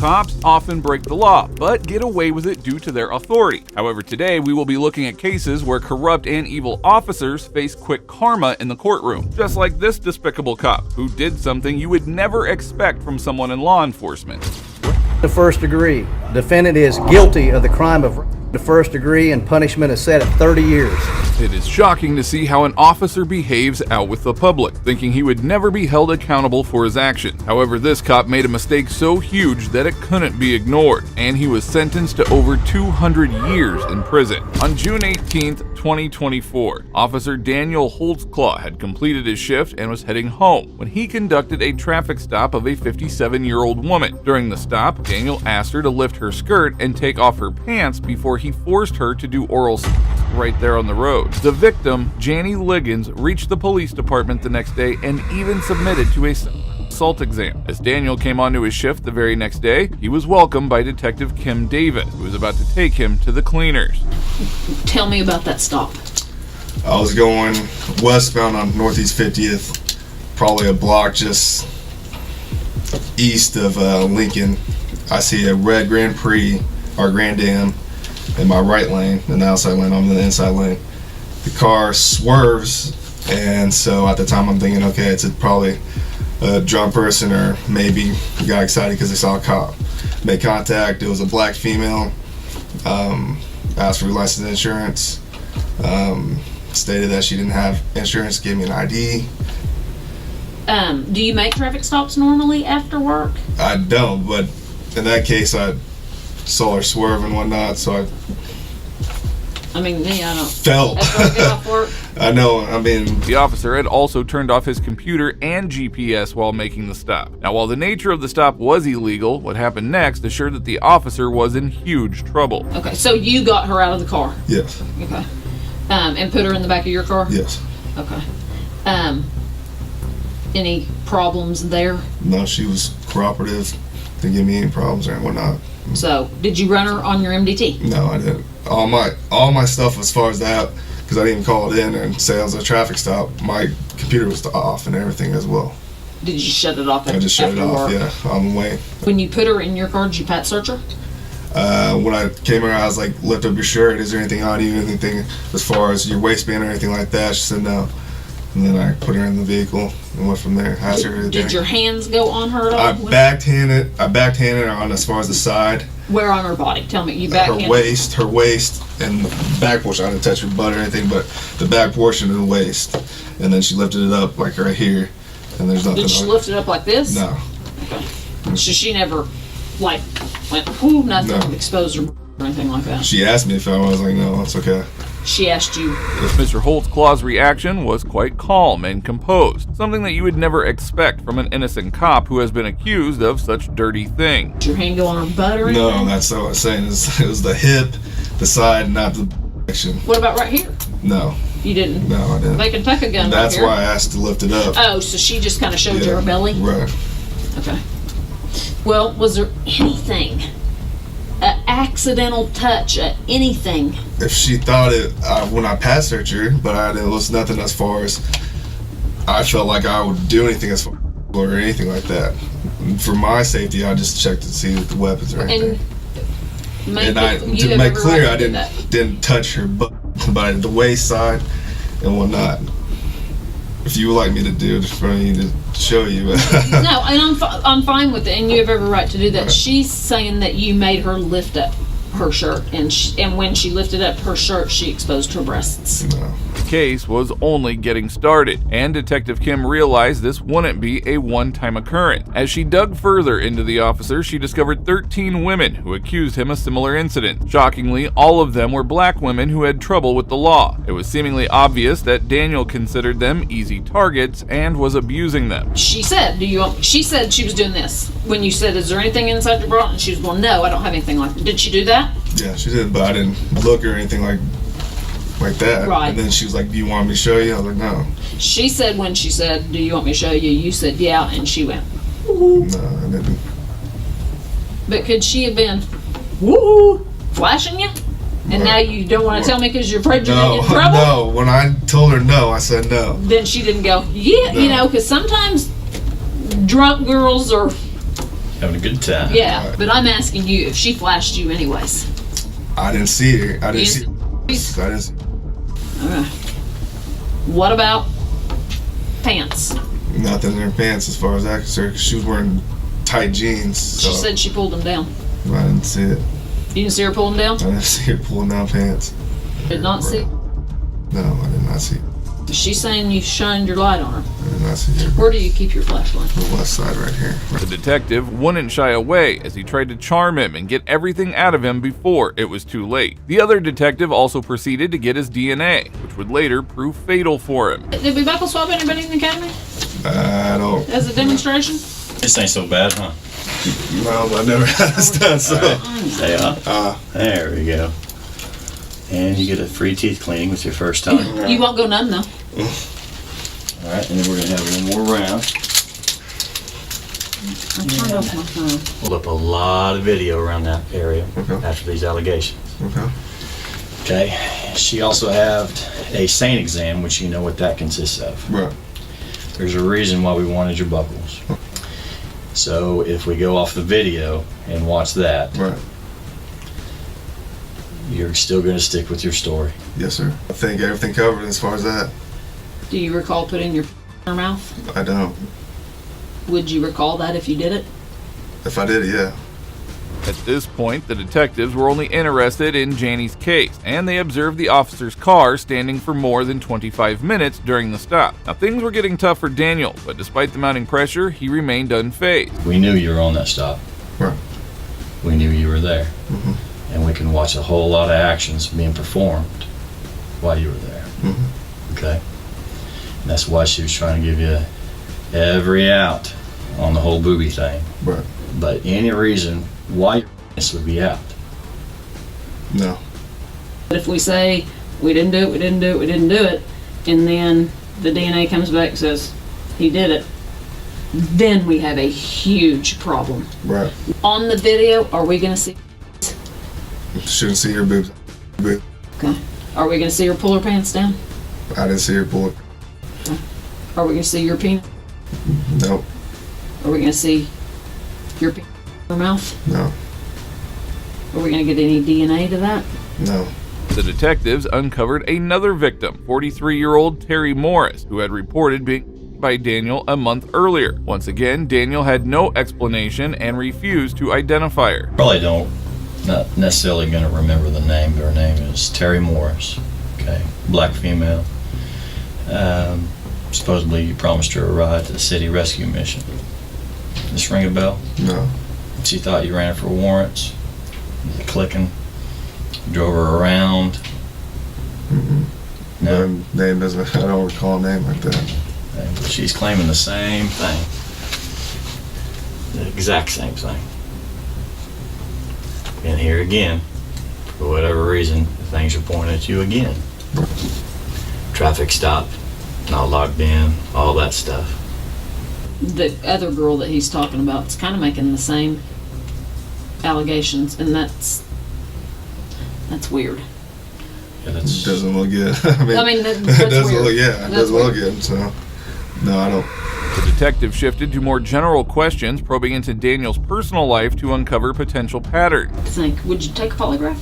cops often break the law, but get away with it due to their authority. However, today we will be looking at cases where corrupt and evil officers face quick karma in the courtroom, just like this despicable cop, who did something you would never expect from someone in law enforcement. The first degree. Defendant is guilty of the crime of the first degree, and punishment is set at 30 years. It is shocking to see how an officer behaves out with the public, thinking he would never be held accountable for his actions. However, this cop made a mistake so huge that it couldn't be ignored, and he was sentenced to over 200 years in prison. On June 18th, 2024, Officer Daniel Holtzclaw had completed his shift and was heading home when he conducted a traffic stop of a 57-year-old woman. During the stop, Daniel asked her to lift her skirt and take off her pants before he forced her to do oral sex right there on the road. The victim, Janie Liggins, reached the police department the next day and even submitted to a assault exam. As Daniel came onto his shift the very next day, he was welcomed by Detective Kim Davis, who was about to take him to the cleaners. Tell me about that stop. I was going westbound on Northeast 50th, probably a block just east of Lincoln. I see a red Grand Prix, or Grand Am, in my right lane, in the outside lane. I'm in the inside lane. The car swerves, and so at the time I'm thinking, okay, it's probably a drunk person, or maybe he got excited because they saw a cop. Made contact. It was a black female. Asked for license and insurance. Stated that she didn't have insurance. Gave me an ID. Do you make traffic stops normally after work? I don't, but in that case, I saw her swerve and whatnot, so I mean, me, I don't. Felt. After I get off work. I know, I mean. The officer had also turned off his computer and GPS while making the stop. Now, while the nature of the stop was illegal, what happened next assured that the officer was in huge trouble. Okay, so you got her out of the car? Yes. Okay. And put her in the back of your car? Yes. Okay. Any problems there? No, she was cooperative. Didn't give me any problems or whatnot. So, did you run her on your MDT? No, I didn't. All my stuff as far as that, because I didn't even call it in and say it was a traffic stop. My computer was off and everything as well. Did you shut it off? I just shut it off. Yeah, on the way. When you put her in your car, did you pat search her? When I came around, I was like, lift up your shirt. Is there anything on you? Anything as far as your waistband or anything like that? She said no. And then I put her in the vehicle and went from there. Asked her everything. Did your hands go on her at all? I backhanded her on as far as the side. Where on her body? Tell me. You backhanded? Her waist, and the back portion. I didn't touch her butt or anything, but the back portion of the waist. And then she lifted it up like right here, and there's nothing. Did she lift it up like this? No. Okay. So she never, like, went, whoo, nothing, No. exposed her or anything like that? She asked me if I was like, no, it's okay. She asked you. Mr. Holtzclaw's reaction was quite calm and composed, something that you would never expect from an innocent cop who has been accused of such dirty things. Did your hand go on her butt or anything? No, that's not what I was saying. It was the hip, the side, not the section. What about right here? No. You didn't? No, I didn't. They can tuck a gun That's right here. why I asked to lift it up. Oh, so she just kind of showed you her belly? Right. Okay. Well, was there anything, an accidental touch, anything? If she thought it, when I passed searched her, but it was nothing as far as I felt like I would do anything as far or anything like that. For my safety, I just checked to see the weapons or anything. And to make clear, I didn't touch her butt, but the waist side and whatnot. If you would like me to do it for me to show you. No, and I'm fine with it, and you have every right to do that. Right. She's saying that you made her lift up her shirt, and when she lifted up her shirt, she exposed her breasts. No. The case was only getting started, and Detective Kim realized this wouldn't be a one-time occurrence. As she dug further into the officer, she discovered 13 women who accused him of similar incidents. Shockingly, all of them were black women who had trouble with the law. It was seemingly obvious that Daniel considered them easy targets and was abusing them. She said, she said she was doing this. When you said, is there anything inside your bra? And she was going, no, I don't have anything like that. Did she do that? Yeah, she did, but I didn't look or anything like that. Right. And then she was like, do you want me to show you? I was like, no. She said when she said, do you want me to show you? You said, yeah, and she went, No, I didn't. but could she have been, woo, flashing you? And now you don't want to tell me because you're afraid you're going to get in trouble? No, when I told her no, I said no. Then she didn't go, yeah, No. you know, because sometimes drunk girls are Having a good time. Yeah, but I'm asking you if she flashed you anyways. I didn't see her. I didn't see her. I didn't see Okay. What about pants? nothing in her pants as far as I concerned. She was wearing tight jeans. So She said she pulled them down. I didn't see it. You didn't see her pull them down? I didn't see her pulling down pants. Did not see. No, I did not see it. She's saying you shined your light on her. I did not see her. Where do you keep your flashlight? The west side right here. The detective wouldn't shy away as he tried to charm him and get everything out of him before it was too late. The other detective also proceeded to get his DNA, which would later prove fatal for him. Did we buckle swap anybody in the academy I don't. as a demonstration? This ain't so bad, huh? Well, I never had this done, so. Stay up. There we go. And you get a free teeth cleaning with your first time. You won't go none though. All right, and then we're gonna have one more round. I turned off my phone. Pulled up a lot of video around that area Okay. after these allegations. Okay. Okay. She also had a SANE exam, which you know what that consists of. Right. There's a reason why we wanted your buckles. So if we go off the video and watch that, Right. you're still going to stick with your story. Yes, sir. I think everything covered as far as that. Do you recall putting your in her mouth? I don't. Would you recall that if you did it? If I did it, yeah. At this point, the detectives were only interested in Janie's case, and they observed the officer's car standing for more than 25 minutes during the stop. Now, things were getting tough for Daniel, but despite the mounting pressure, he remained unfazed. We knew you were on that stop. Right. We knew you were there. And we can watch a whole lot of actions being performed while you were there. Okay? And that's why she was trying to give you every out on the whole booby thing. Right. But any reason why this would be out? No. But if we say we didn't do it, we didn't do it, we didn't do it, and then the DNA comes back and says he did it, then we have a huge problem. Right. On the video, are we gonna see? Shouldn't see her boobs. But Okay. Are we gonna see her pull her pants down? I didn't see her pull it. Are we gonna see your penis? Nope. Are we gonna see your penis in her mouth? No. Are we gonna get any DNA to that? No. The detectives uncovered another victim, 43-year-old Terry Morris, who had reported being by Daniel a month earlier. Once again, Daniel had no explanation and refused to identify her. Probably not necessarily going to remember the name, but her name is Terry Morris. Okay, black female. Supposedly you promised her a ride to the city rescue mission. This ring a bell? No. She thought you ran her for warrants. Clicking. Drove her around. No. Her name doesn't. I don't recall a name like that. And she's claiming the same thing. The exact same thing. And here again, for whatever reason, things are pointing at you again. Traffic stop, not logged in, all that stuff. The other girl that he's talking about is kind of making the same allegations, and that's weird. Yeah, that's Doesn't look good. I mean, that's it doesn't weird. look. Yeah, it That's doesn't look weird. good. So, no, I don't. The detective shifted to more general questions, probing into Daniel's personal life to uncover potential patterns. Think, would you take a polygraph?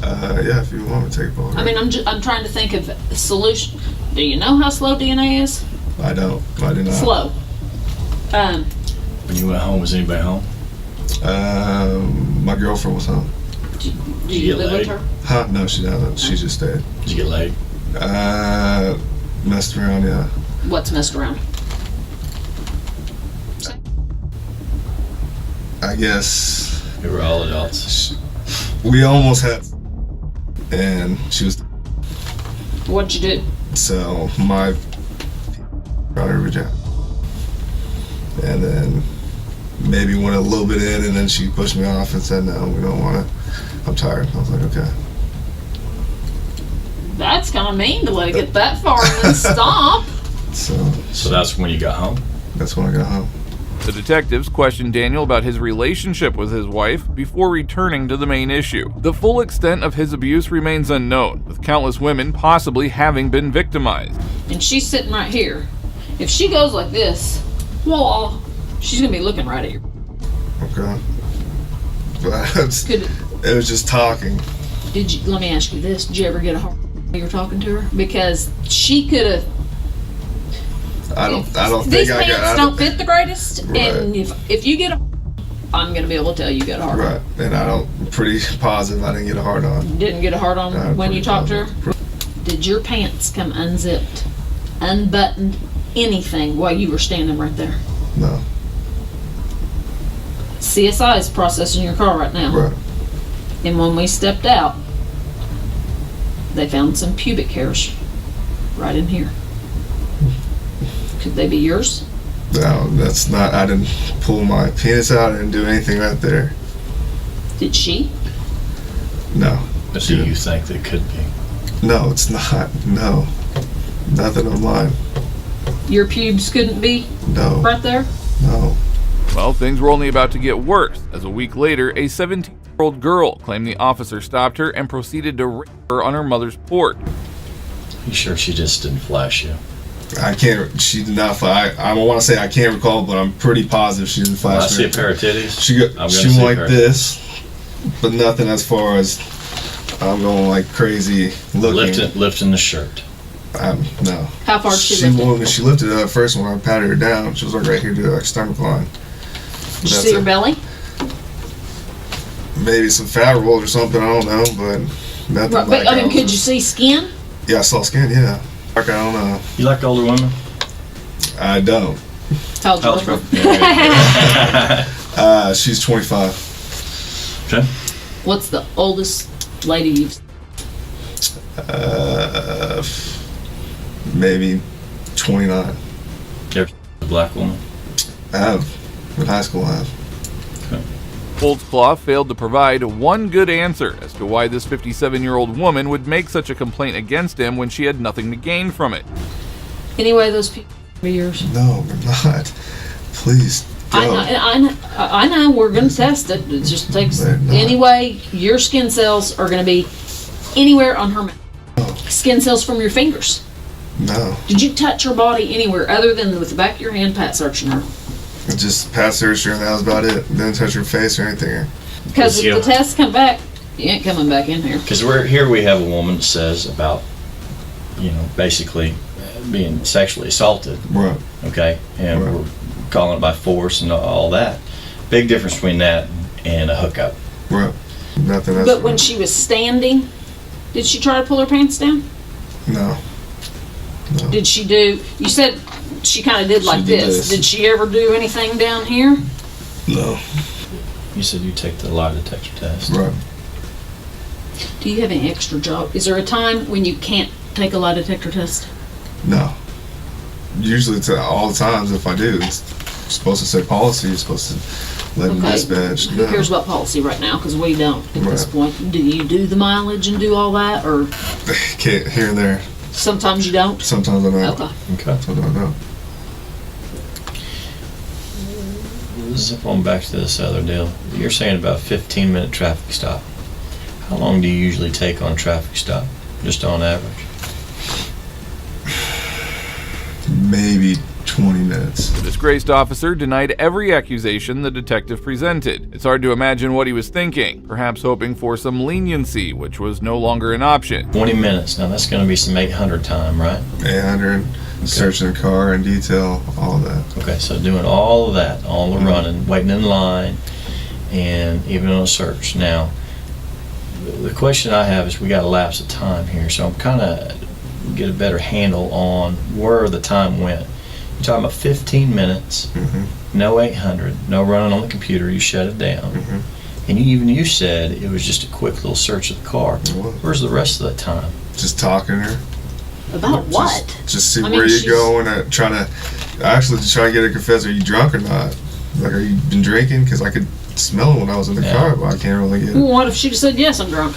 Yeah, if you want me to take a photo. I mean, I'm trying to think of a solution. Do you know how slow DNA is? I don't. I do not. Slow. when you went home. Was anybody home? My girlfriend was home. Do you you get live with laid? her? Huh? No, she doesn't. She just stayed. Did you get laid? Messed around, yeah. What's messed around? I guess We were all adults. we almost had, and she was. What'd you do? So my got her vagina, and then maybe went a little bit in, and then she pushed me off and said, "No, we don't want it. I'm tired." I was like, "Okay." That's kind of mean to let it get that far and then stop. So that's when you got home? That's when I got home. The detectives questioned Daniel about his relationship with his wife before returning to the main issue. The full extent of his abuse remains unknown, with countless women possibly having been victimized. And she's sitting right here. If she goes like this, well, she's gonna be looking right at you. Okay. But Could, it was just talking. let me ask you this, did you ever get a hard when you were talking to her? Because she could have. I don't These think I pants got. don't fit the greatest, Right. and if you get a, I'm gonna be able to tell you got a hard on. Right, and I'm pretty positive I didn't get a hard on. Didn't get a hard on I'm when you pretty talked to her? positive. Did your pants come unzipped, unbuttoned, anything while you were standing right there? No. CSI is processing your car right now. Right. And when we stepped out, they found some pubic hairs right in here. Could they be yours? No, that's not. I didn't pull my penis out. I didn't do anything right there. Did she? No. But do you think that could be? No, it's not. No. Nothing of mine. Your pubes couldn't be No. right there? No. Well, things were only about to get worse, as a week later, a 17-year-old girl claimed the officer stopped her and proceeded to rape her on her mother's porch. You sure she just didn't flash you? I can't. She did not flash. I don't want to say I can't recall, but I'm pretty positive she didn't When I flash see me. a pair of titties, She I'm got. gonna She see went like her. this, but nothing as far as I'm going like crazy looking. lifting the shirt. No. How far did she lift it? When she lifted it up first, when I patted her down, she was like right here to like stomach line. Did you see her belly? Maybe some fat roll or something. I don't know, but nothing. Right, like but I mean, was could you see skin? Yeah, I saw skin. Yeah. Like I don't know. You like older women? I don't. How old How was old her? She's 25. Okay. What's the oldest lady you've seen? Maybe 29. You ever seen a black woman? I have. In high school, I have. Holtzclaw failed to provide one good answer as to why this 57-year-old woman would make such a complaint against him when she had nothing to gain from it. Anyway, those people are yours. No, we're not. Please. Go. I know. We're gonna test it. It just takes. They're not. Anyway, your skin cells are gonna be anywhere on her mouth. No. Skin cells from your fingers. No. Did you touch her body anywhere other than with the back of your hand, pat searching her? Just pass her, and that was about it. Didn't touch her face or anything. Because if the tests come back, you ain't coming back in here. Because we have a woman that says about, basically being sexually assaulted. Right. Okay, and Right. we're calling it by force and all that. Big difference between that and a hookup. Right. Nothing else. But when she was standing, did she try to pull her pants down? No. Did she do? You said she kind of did like did this. this. Did she ever do anything down here? No. You said you take the lie detector test. Right. Do you have any extra job? Is there a time when you can't take a lie detector test? No. Usually it's all the times if I do. It's supposed to say policy. You're supposed to let them dispatch. Who No. cares about policy right now? Because we don't at this Right. point. Do you do the mileage and do all that, or Can't, here and there. sometimes you don't? Sometimes I don't. Okay. Okay. Sometimes I don't. Zip on back to this other deal. You're saying about a 15-minute traffic stop. How long do you usually take on a traffic stop, just on average? Maybe 20 minutes. The disgraced officer denied every accusation the detective presented. It's hard to imagine what he was thinking, perhaps hoping for some leniency, which was no longer an option. 20 minutes. Now that's going to be some 800 time, right? 800, searching the car in detail, all of that. Okay, so doing all of that, all the running, waiting in line, and even on a search. Now, the question I have is we got a lapse of time here, so I'm kind of get a better handle on where the time went. You're talking about 15 minutes, no 800, no running on the computer, you shut it down. And you said it was just a quick little search of the car. Where's the rest of that time? Just talking to her. About what? Just see I mean, where you're she's- going. Trying to actually try to get her to confess. Are you drunk or not? Like, are you been drinking? Because I could smell it when I was in the car, but I can't really get it. What if she just said, yes, I'm drunk?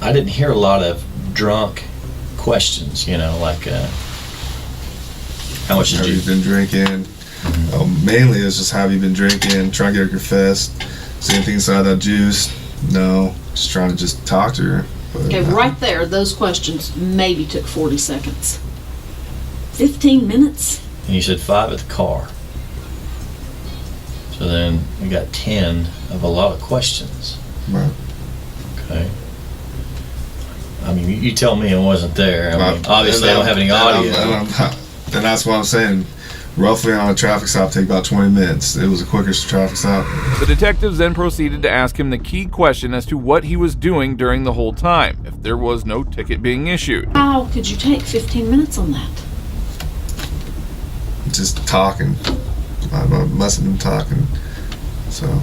I didn't hear a lot of drunk questions, like how much Have did you you... been drinking? Mainly it's just have you been drinking? Try to get her confessed. See anything inside that juice? No. Just trying to just talk to her. But Okay, right there, those questions maybe took 40 seconds. 15 minutes? And you said 5 at the car. So So then we got 10 of a lot of questions. Right. Okay. I mean, you tell me I wasn't there. I mean, obviously I don't have any audio. And that's what I'm saying. Roughly on a traffic stop, take about 20 minutes. It was the quickest traffic stop. The detectives then proceeded to ask him the key question as to what he was doing during the whole time, if there was no ticket being issued. How could you take 15 minutes on that? Just talking. I must have been talking. So.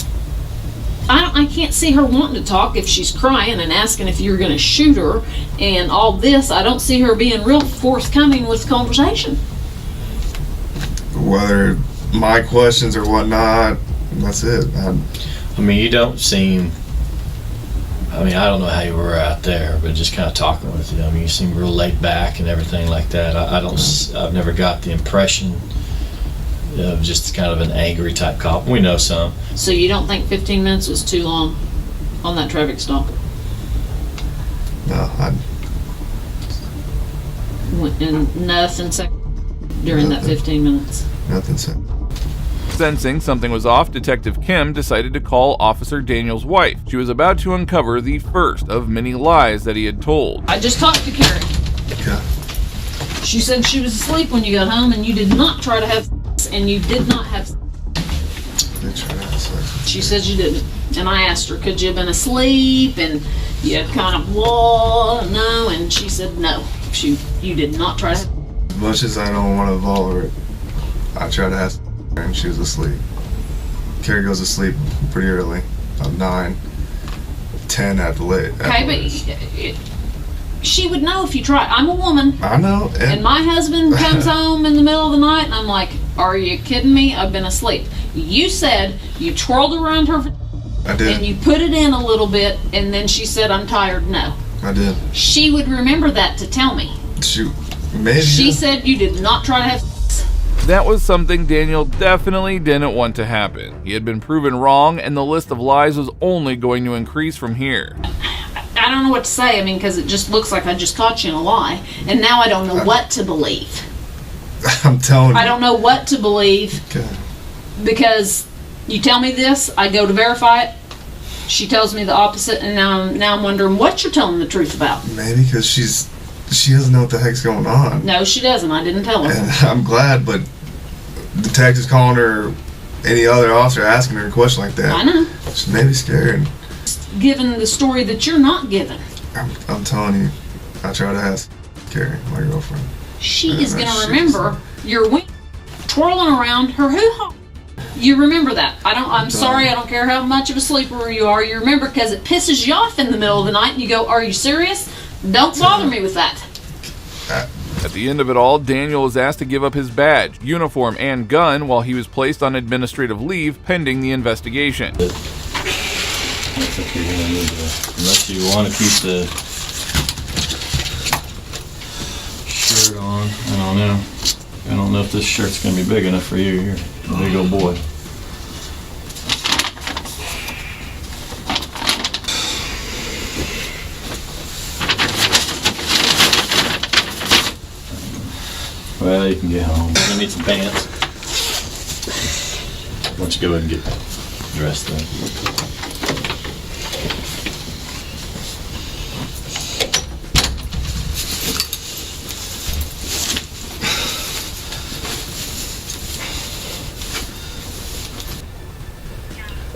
I can't see her wanting to talk if she's crying and asking if you're going to shoot her and all this. I don't see her being real forthcoming with conversation. Whether my questions or whatnot, that's it. I mean, you don't seem, I mean, I don't know how you were out there, but just kind of talking with you. I mean, you seem real laid back and everything like that. I've never got the impression of just kind of an angry type cop. We know some. So you don't think 15 minutes was too long on that traffic stop? No, And nothing said during that 15 minutes? nothing said. Sensing something was off, Detective Kim decided to call Officer Daniel's wife. She was about to uncover the first of many lies that he had told. I just talked to Carrie. Okay. She said she was asleep when you got home and you did not try to have sex, and you did not have sex. They try to have sex. She said you didn't. And I asked her, could you have been asleep? And you kind of, no. And she said no. You did not try to have. As much as I don't want to involve her, I tried to have sex and she was asleep. Carrie goes to sleep pretty early, about 9, 10 at the late. Okay, but she would know if you tried. I'm a woman. I know. And my husband comes home in the middle of the night and I'm like, are you kidding me? I've been asleep. You said you twirled around her I did. and you put it in a little bit and then she said, I'm tired. No. I did. She would remember that to tell me. Shoot. Maybe. She said you did not try to have sex. That was something Daniel definitely didn't want to happen. He had been proven wrong, and the list of lies was only going to increase from here. I don't know what to say. I mean, because it just looks like I just caught you in a lie. And now I don't know what to believe. I'm telling you. I don't know what to believe. Okay. Because you tell me this, I go to verify it. She tells me the opposite, and now I'm wondering what you're telling the truth about. Maybe because she doesn't know what the heck's going on. No, she doesn't. I didn't tell her. And I'm glad, but detectives calling her, any other officer asking her a question like that. I know. She may be scared. Given the story that you're not given. I'm telling you, I try to ask Carrie, my girlfriend. She is going to remember your wing twirling around her hoo-ha. You remember that. I'm sorry, I don't care how much of a sleeper you are. You remember because it pisses you off in the middle of the night and you go, are you serious? Don't bother me with that. At the end of it all, Daniel was asked to give up his badge, uniform, and gun while he was placed on administrative leave pending the investigation. I think you're gonna need to, unless you want to keep the shirt on. I don't know. I don't know if this shirt's gonna be big enough for you. You're a big old boy. Well, you can get home. You need some pants. Why don't you go ahead and get dressed then?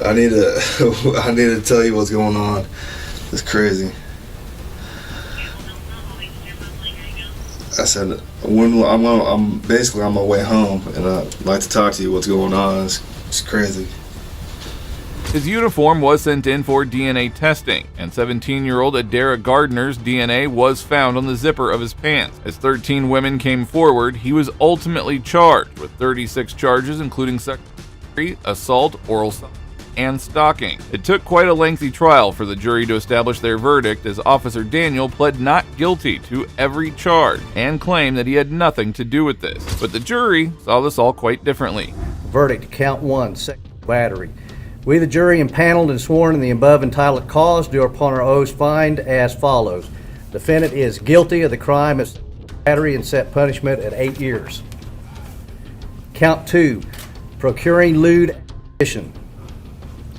I need to tell you what's going on. It's crazy. I said, I'm basically on my way home, and I'd like to talk to you. What's going on? It's crazy. His uniform was sent in for DNA testing, and 17-year-old Adara Gardner's DNA was found on the zipper of his pants. As 13 women came forward, he was ultimately charged with 36 charges, including sexual assault, oral and stalking. It took quite a lengthy trial for the jury to establish their verdict, as Officer Daniel pled not guilty to every charge and claimed that he had nothing to do with this. But the jury saw this all quite differently. Verdict, count 1, sexual battery. We, the jury, impaneled and sworn in the above entitled cause, do upon our oaths find as follows. Defendant is guilty of the crime of battery and set punishment at 8 years. Count 2, procuring lewd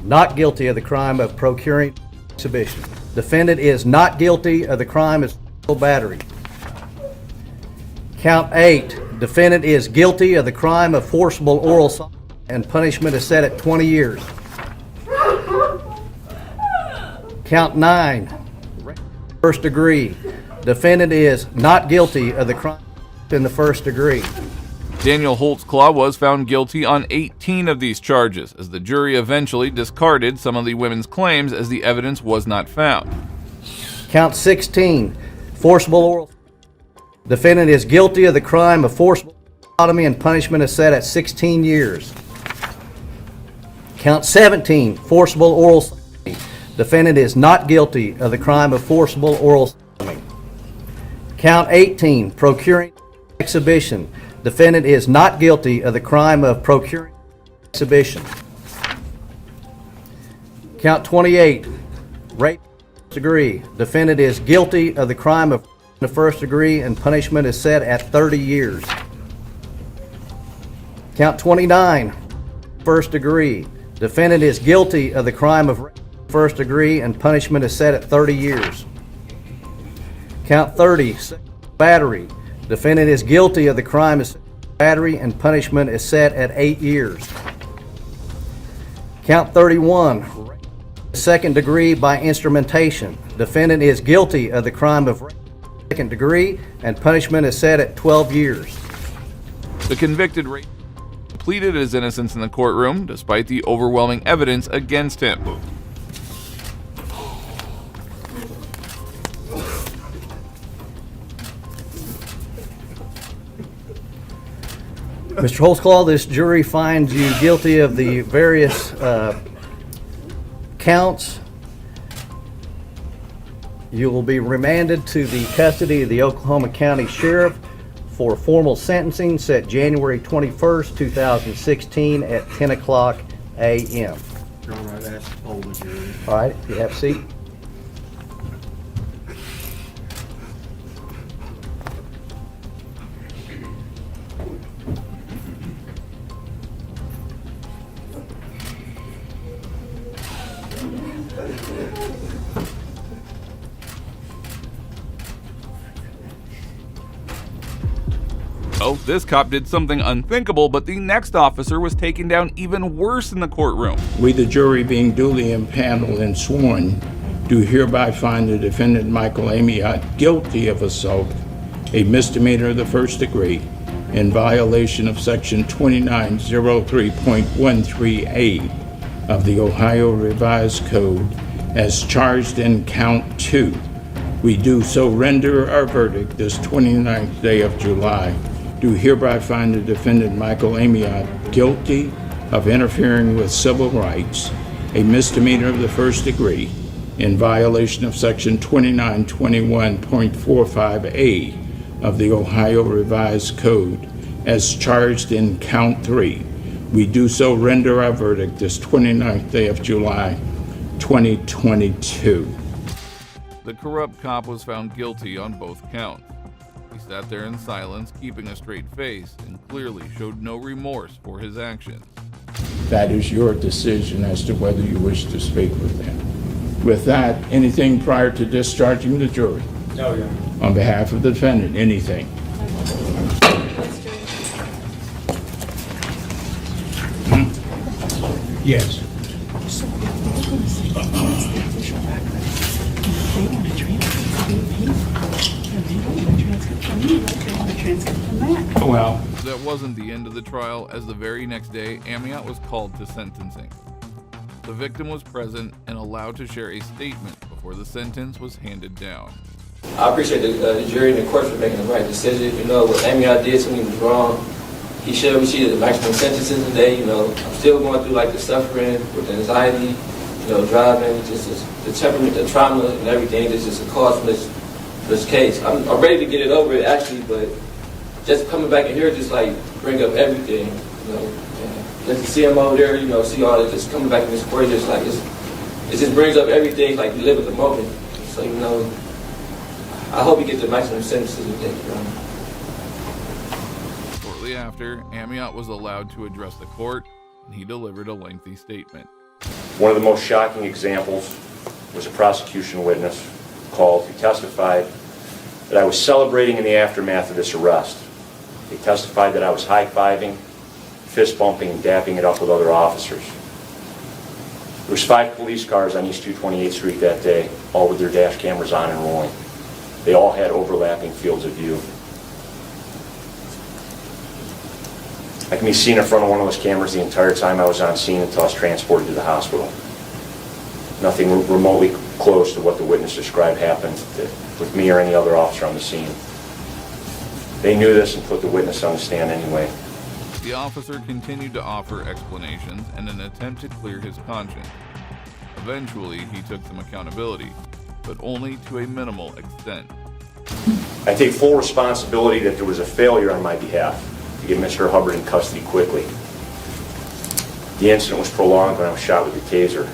Not guilty of the crime of procuring exhibition. Defendant is not guilty of the crime of sexual battery. Count 8, defendant is guilty of the crime of forcible oral assault, and punishment is set at 20 years. Count 9, first degree. Defendant is not guilty of the crime in the first degree. Daniel Holtzclaw was found guilty on 18 of these charges, as the jury eventually discarded some of the women's claims as the evidence was not found. Count 16, forcible oral. Defendant is guilty of the crime of forcible sodomy, and punishment is set at 16 years. Count 17, forcible oral sodomy. Defendant is not guilty of the crime of forcible oral sodomy. Count 18, procuring exhibition. Defendant is not guilty of the crime of procuring exhibition. Count 28, rape first degree. Defendant is guilty of the crime of the first degree, and punishment is set at 30 years. Count 29, first degree. Defendant is guilty of the crime of rape first degree, and punishment is set at 30 years. Count 30, battery. Defendant is guilty of the crime of battery, and punishment is set at 8 years. Count 31, second degree by instrumentation. Defendant is guilty of the crime of second degree, and punishment is set at 12 years. The convicted rapist pleaded his innocence in the courtroom despite the overwhelming evidence against him. Mr. Holtzclaw, this jury finds you guilty of the various counts. You will be remanded to the custody of the Oklahoma County Sheriff for formal sentencing set January 21st, 2016 at 10 o'clock a.m. All right, you have a seat. Oh, this cop did something unthinkable, but the next officer was taken down even worse in the courtroom. We, the jury, being duly impaneled and sworn, do hereby find the defendant Michael Amiot guilty of assault, a misdemeanor of the first degree, in violation of Section 2903.13A of the Ohio Revised Code, as charged in Count 2. We do so render our verdict this 29th day of July. Do hereby find the defendant Michael Amiot guilty of interfering with civil rights, a misdemeanor of the first degree, in violation of Section 2921.45A of the Ohio Revised Code, as charged in Count 3. We do so render our verdict this 29th day of July, 2022. The corrupt cop was found guilty on both counts. He sat there in silence, keeping a straight face, and clearly showed no remorse for his actions. That is your decision as to whether you wish to speak with them. With that, anything prior to discharging the jury? No, Your Honor. On behalf of the defendant, anything? Yes. Well, That wasn't the end of the trial, as the very next day, Amiot was called to sentencing. The victim was present and allowed to share a statement before the sentence was handed down. I appreciate the jury and the court for making the right decision. You know, what Amiot did to me was wrong. He should have received the maximum sentences today. You know, I'm still going through like the suffering with the anxiety, you know, driving, just the temperament, the trauma and everything. This is a cause for this case. I'm ready to get it over it actually, but just coming back in here just like bring up everything, you know. Just to see him over there, you know, see all that, just coming back in this court, just like it just brings up everything like you live at the moment. So, you know, I hope you get the maximum sentences and thank you, Your Honor. Shortly after, Amiot was allowed to address the court, and he delivered a lengthy statement. One of the most shocking examples was a prosecution witness called who testified that I was celebrating in the aftermath of this arrest. They testified that I was high-fiving, fist-bumping, and dapping it up with other officers. There was 5 police cars on East 228th Street that day, all with their dash cameras on and rolling. They all had overlapping fields of view. I can be seen in front of one of those cameras the entire time I was on scene until I was transported to the hospital. Nothing remotely close to what the witness described happened with me or any other officer on the scene. They knew this and put the witness on the stand anyway. The officer continued to offer explanations in an attempt to clear his conscience. Eventually, he took some accountability, but only to a minimal extent. I take full responsibility that there was a failure on my behalf to get Mr. Hubbard in custody quickly. The incident was prolonged when I was shot with a taser.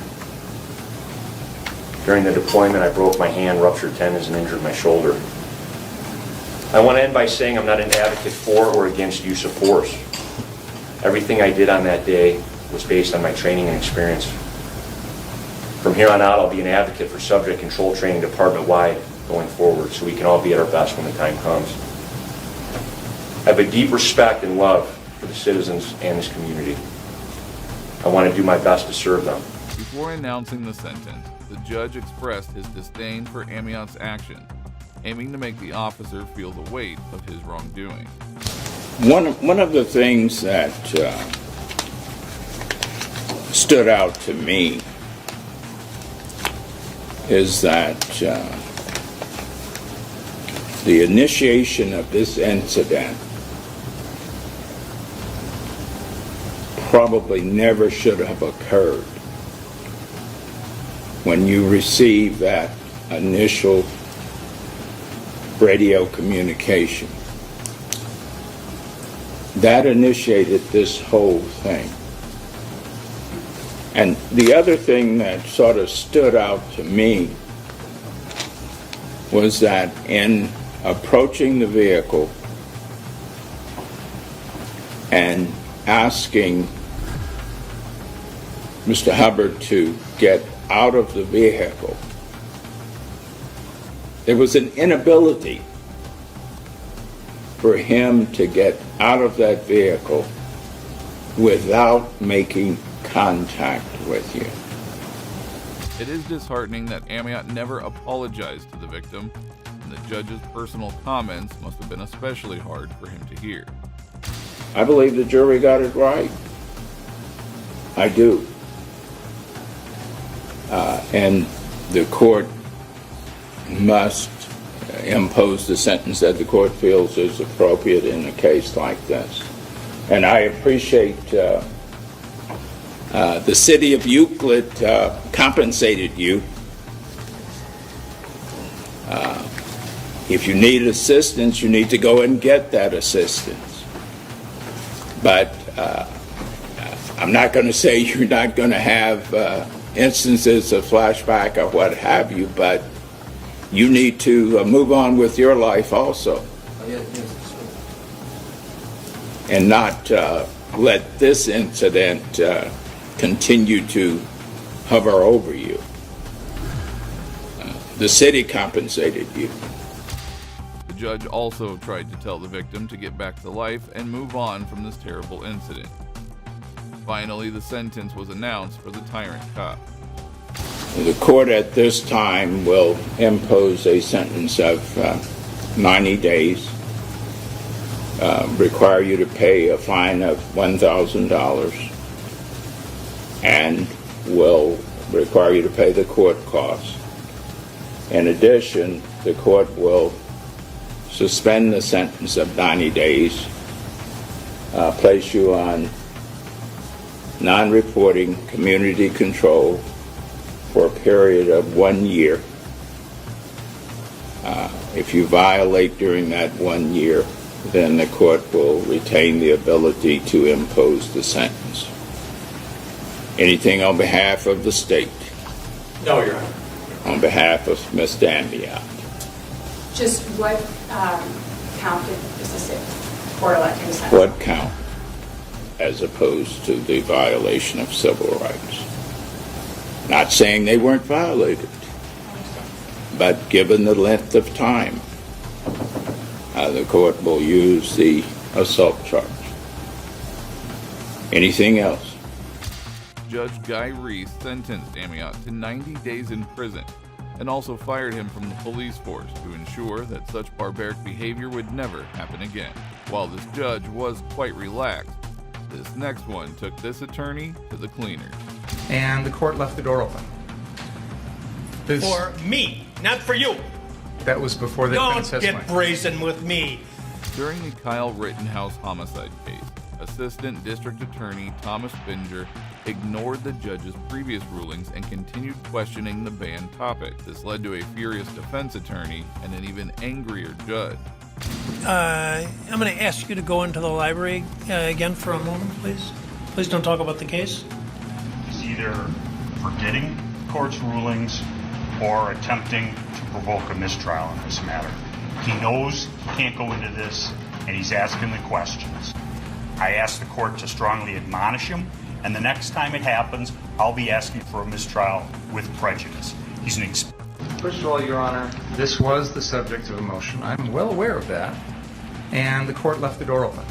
During the deployment, I broke my hand, ruptured tendons, and injured my shoulder. I want to end by saying I'm not an advocate for or against use of force. Everything I did on that day was based on my training and experience. From here on out, I'll be an advocate for subject control training department-wide going forward so we can all be at our best when the time comes. I have a deep respect and love for the citizens and this community. I want to do my best to serve them. Before announcing the sentence, the judge expressed his disdain for Amiot's action, aiming to make the officer feel the weight of his wrongdoing. One of the things that stood out to me is that the initiation of this incident probably never should have occurred. When you receive that initial radio communication, that initiated this whole thing. And the other thing that sort of stood out to me was that in approaching the vehicle and asking Mr. Hubbard to get out of the vehicle, there was an inability for him to get out of that vehicle without making contact with you. It is disheartening that Amiot never apologized to the victim, and the judge's personal comments must have been especially hard for him to hear. I believe the jury got it right. I do. And the court must impose the sentence that the court feels is appropriate in a case like this. And I appreciate the city of Euclid compensated you. If you need assistance, you need to go and get that assistance. But I'm not going to say you're not going to have instances of flashback or what have you, but you need to move on with your life also. And not let this incident continue to hover over you. The city compensated you. The judge also tried to tell the victim to get back to life and move on from this terrible incident. Finally, the sentence was announced for the tyrant cop. The court at this time will impose a sentence of 90 days, require you to pay a fine of $1,000, and will require you to pay the court costs. In addition, the court will suspend the sentence of 90 days, place you on non-reporting community control for a period of 1 year. If you violate during that 1 year, then the court will retain the ability to impose the sentence. Anything on behalf of the state? No, Your Honor. On behalf of Ms. Amiot? Just what count is this in? Or electing sentence? What count? as opposed to the violation of civil rights. Not saying they weren't violated, but given the length of time, the court will use the assault charge. Anything else? Judge Guy Reese sentenced Amiot to 90 days in prison and also fired him from the police force to ensure that such barbaric behavior would never happen again. While this judge was quite relaxed, this next one took this attorney to the cleaners. And the court left the door open. For me, not for you. That was before the defense Don't testimony. get brazen with me. During the Kyle Rittenhouse homicide case, Assistant District Attorney Thomas Binger ignored the judge's previous rulings and continued questioning the banned topic. This led to a furious defense attorney and an even angrier judge. I'm going to ask you to go into the library again for a moment, please. Please don't talk about the case. He's either forgetting court's rulings or attempting to provoke a mistrial in this matter. He knows he can't go into this, and he's asking the questions. I asked the court to strongly admonish him, and the next time it happens, I'll be asking for a mistrial with prejudice. He's an First of all, Your Honor, this was the subject of a motion. I'm well aware of that, and the court left the door open.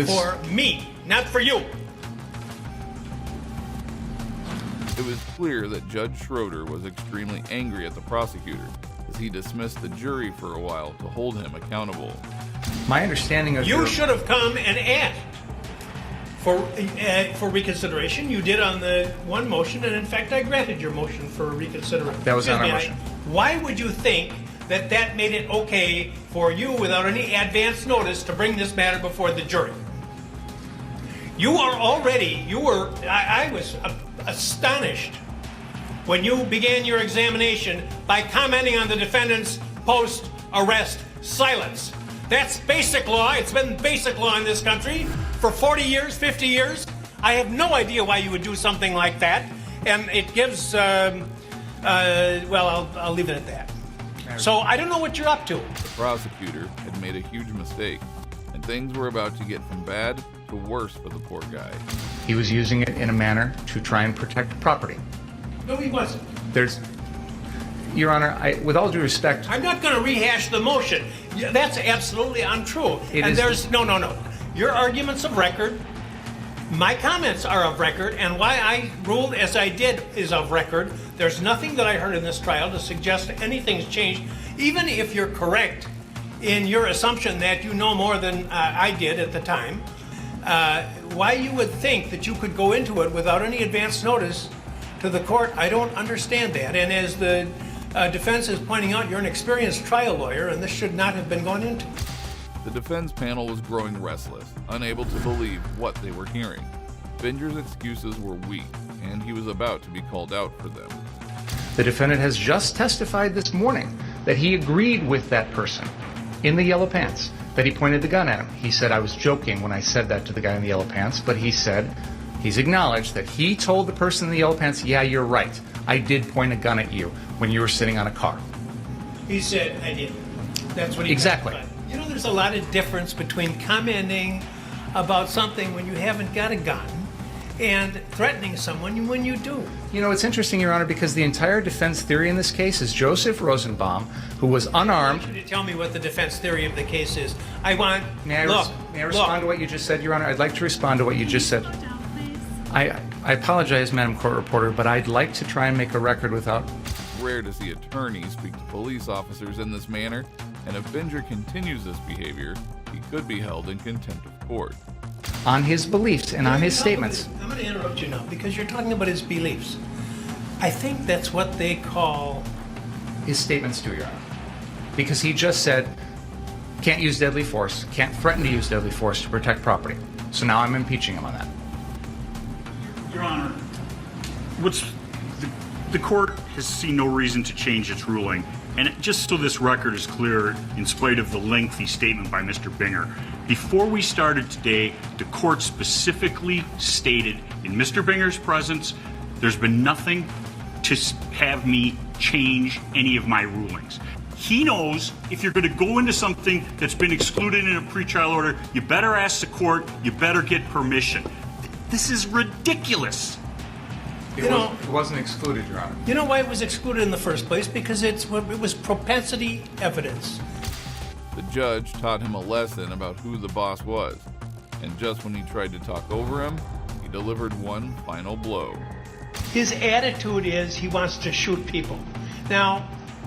For me, not for you. It was clear that Judge Schroeder was extremely angry at the prosecutor, as he dismissed the jury for a while to hold him accountable. My understanding of You should have come and asked for reconsideration. You did on the one motion, and in fact, I granted your motion for reconsideration. That was on our motion. Why would you think that that made it okay for you, without any advance notice, to bring this matter before the jury? I was astonished when you began your examination by commenting on the defendant's post-arrest silence. That's basic law. It's been basic law in this country for 40 years, 50 years. I have no idea why you would do something like that. And it gives, I'll leave it at that. So I don't know what you're up to. The prosecutor had made a huge mistake, and things were about to get from bad to worse for the poor guy. He was using it in a manner to try and protect property. No, he wasn't. Your Honor, with all due respect... I'm not going to rehash the motion. That's absolutely untrue. No. Your argument's of record. My comments are of record, and why I ruled as I did is of record. There's nothing that I heard in this trial to suggest anything's changed, even if you're correct in your assumption that you know more than I did at the time. Why you would think that you could go into it without any advance notice to the court, I don't understand that. And as the defense is pointing out, you're an experienced trial lawyer, and this should not have been gone into. The defense panel was growing restless, unable to believe what they were hearing. Binger's excuses were weak, and he was about to be called out for them. The defendant has just testified this morning that he agreed with that person in the yellow pants, that he pointed the gun at him. He said, I was joking when I said that to the guy in the yellow pants, but he's acknowledged that he told the person in the yellow pants, yeah, you're right. I did point a gun at you when you were sitting on a car. He said, I did. That's what he Exactly. testified. You know, there's a lot of difference between commenting about something when you haven't got a gun and threatening someone when you do. You know, it's interesting, Your Honor, because the entire defense theory in this case is Joseph Rosenbaum, who was unarmed. I want you to tell me what the defense theory of the case is. May I respond to what you just said, Your Honor? I'd like to respond to what you just said. I apologize, Madam Court Reporter, but I'd like to try and make a record without... It's rare to see attorneys speak to police officers in this manner, and if Binger continues this behavior, he could be held in contempt of court. On his beliefs and on his statements. I'm going to interrupt you now because you're talking about his beliefs. I think that's what they call... His statements do, Your Honor. Because he just said, can't use deadly force, can't threaten to use deadly force to protect property. So now I'm impeaching him on that. Your Honor, the court has seen no reason to change its ruling. And just so this record is clear, in spite of the lengthy statement by Mr. Binger, before we started today, the court specifically stated in Mr. Binger's presence, there's been nothing to have me change any of my rulings. He knows if you're going to go into something that's been excluded in a pretrial order, you better ask the court, you better get permission. This is ridiculous. It wasn't excluded, Your Honor. You know why it was excluded in the first place? Because it was propensity evidence. The judge taught him a lesson about who the boss was, and just when he tried to talk over him, he delivered one final blow. His attitude is he wants to shoot people. Now,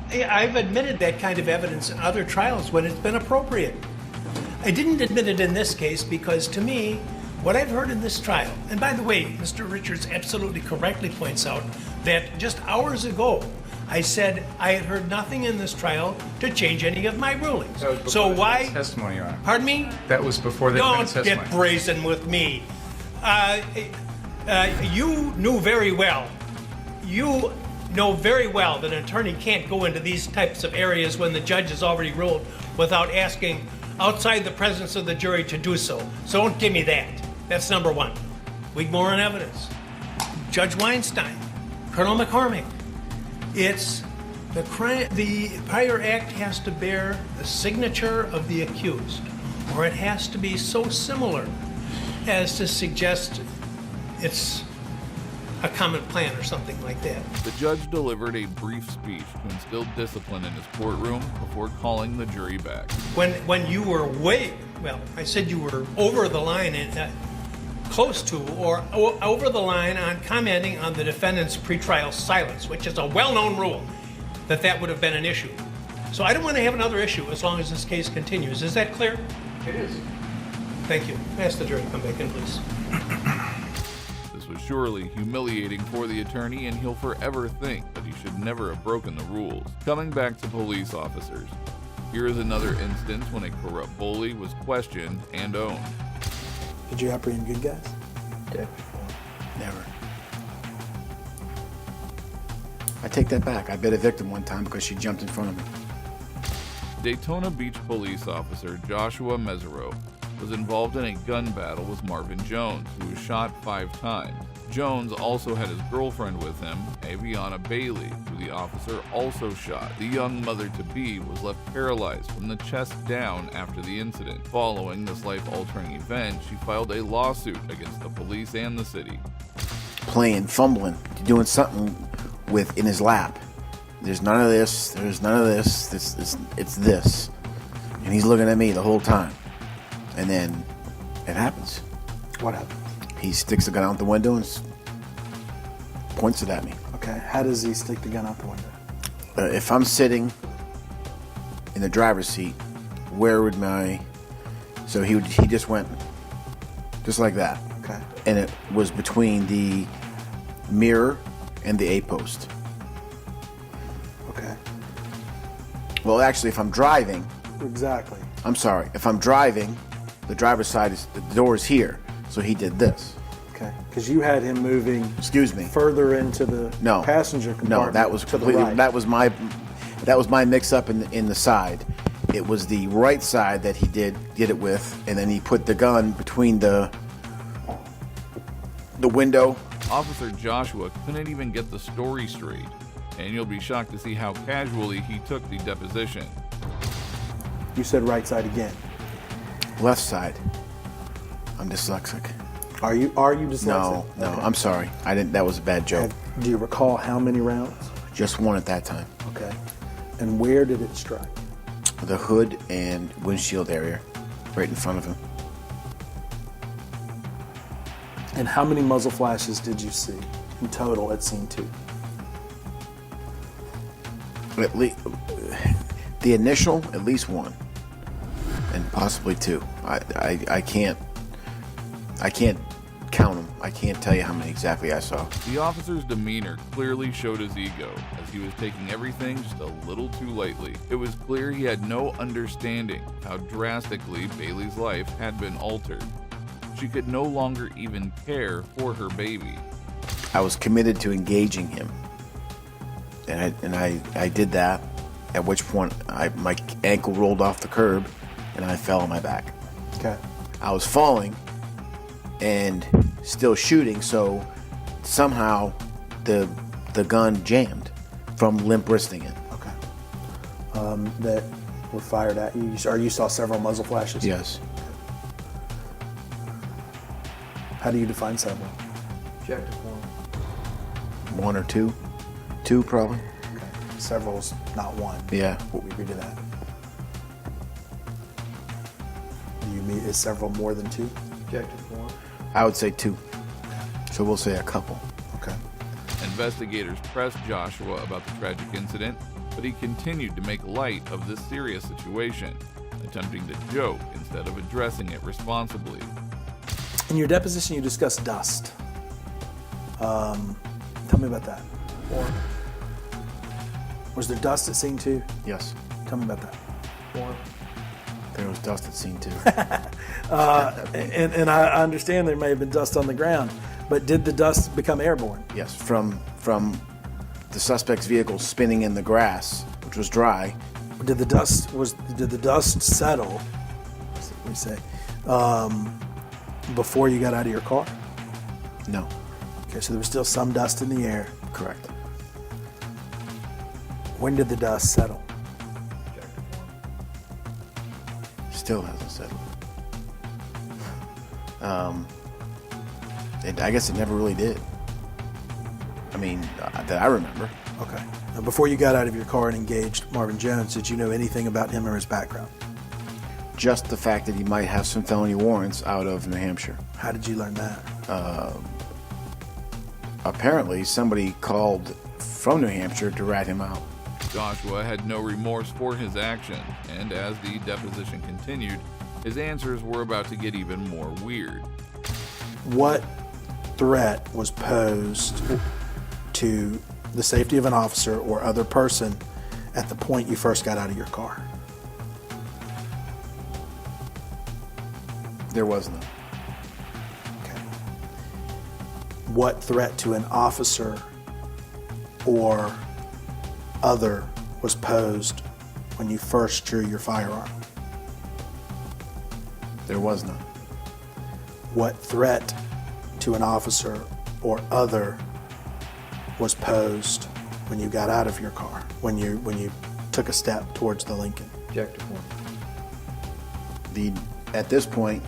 I've admitted that kind of evidence in other trials when it's been appropriate. I didn't admit it in this case because, to me, what I've heard in this trial, and by the way, Mr. Richards absolutely correctly points out that just hours ago, I said I had heard nothing in this trial to change any of my rulings. So why? Testimony, Your Honor. Pardon me? That was before the defense Don't testimony. get brazen with me. You knew very well. You know very well that an attorney can't go into these types of areas when the judge has already ruled without asking outside the presence of the jury to do so. So don't give me that. That's number one. Wigmore and evidence. Judge Weinstein. Colonel McCormick. It's the crime. The prior act has to bear the signature of the accused, or it has to be so similar as to suggest it's a common plan or something like that. The judge delivered a brief speech to instill discipline in his courtroom before calling the jury back. When you were I said you were over the line and close to or over the line on commenting on the defendant's pretrial silence, which is a well-known rule, that would have been an issue. So I don't want to have another issue as long as this case continues. Is that clear? It is. Thank you. Ask the jury to come back in, please. This was surely humiliating for the attorney, and he'll forever think that he should never have broken the rules. Coming back to police officers, here is another instance when a corrupt bully was questioned and owned. Did you apprehend good guys? Never. I take that back. I bit a victim one time because she jumped in front of me. Daytona Beach police officer Joshua Mesereau was involved in a gun battle with Marvin Jones, who was shot 5 times. Jones also had his girlfriend with him, Aviana Bailey, who the officer also shot. The young mother-to-be was left paralyzed from the chest down after the incident. Following this life-altering event, she filed a lawsuit against the police and the city. Playing, fumbling, doing something in his lap. There's none of this, there's none of this, it's this. And he's looking at me the whole time. And then it happens. What happened? He sticks the gun out the window and points it at me. Okay, how does he stick the gun out the window? If I'm sitting in the driver's seat, where would my... So he just went just like that. Okay. And it was between the mirror and the A-post. Okay. Well, actually, if I'm driving... Exactly. I'm sorry. If I'm driving, the driver's side the door is here. So he did this. Okay. Because you had him moving. Excuse me. Further into the passenger compartment. No, that was completely. Right. That was my mix-up in the side. It was the right side that he did it with, and then he put the gun between the window. Officer Joshua couldn't even get the story straight, and you'll be shocked to see how casually he took the deposition. You said right side again. Left side. I'm dyslexic. Are you dyslexic? No, Okay. I'm sorry. I didn't. That was a bad joke. Do you recall how many rounds? Just one at that time. Okay. And where did it strike? The hood and windshield area, right in front of him. And how many muzzle flashes did you see in total at scene 2? At least the initial, at least 1, and possibly 2. I can't count them. I can't tell you how many exactly I saw. The officer's demeanor clearly showed his ego, as he was taking everything just a little too lightly. It was clear he had no understanding of how drastically Bailey's life had been altered. She could no longer even care for her baby. I was committed to engaging him, and I did that, at which point my ankle rolled off the curb, and I fell on my back. Okay. I was falling and still shooting, so somehow the gun jammed from limp wristing it. Okay. that were fired at you? Or you saw several muzzle flashes? Yes. How do you define several? Objective one. One or two? Two, probably. Okay. Several's not one. Yeah. We agree to that. Do you mean is several more than two? Objective one. I would say two. So we'll say a couple. Okay. Investigators pressed Joshua about the tragic incident, but he continued to make light of this serious situation, attempting to joke instead of addressing it responsibly. In your deposition, you discussed dust. Tell me about that. One. Was there dust at scene 2? Yes. Tell me about that. One. There was dust at scene 2. And I understand there may have been dust on the ground, but did the dust become airborne? Yes, from the suspect's vehicle spinning in the grass, which was dry. Did the dust settle? Let me say, before you got out of your car? No. Okay, so there was still some dust in the air. Correct. When did the dust settle? Still hasn't settled. I guess it never really did. I mean, that I remember. Okay. Now, before you got out of your car and engaged Marvin Jones, did you know anything about him or his background? Just the fact that he might have some felony warrants out of New Hampshire. How did you learn that? Apparently, somebody called from New Hampshire to rat him out. Joshua had no remorse for his action, and as the deposition continued, his answers were about to get even more weird. What threat was posed to the safety of an officer or other person at the point you first got out of your car? There was none. Okay. What threat to an officer or other was posed when you first drew your firearm? There was none. What threat to an officer or other was posed when you got out of your car, when you took a step towards the Lincoln? Objective one. At this point,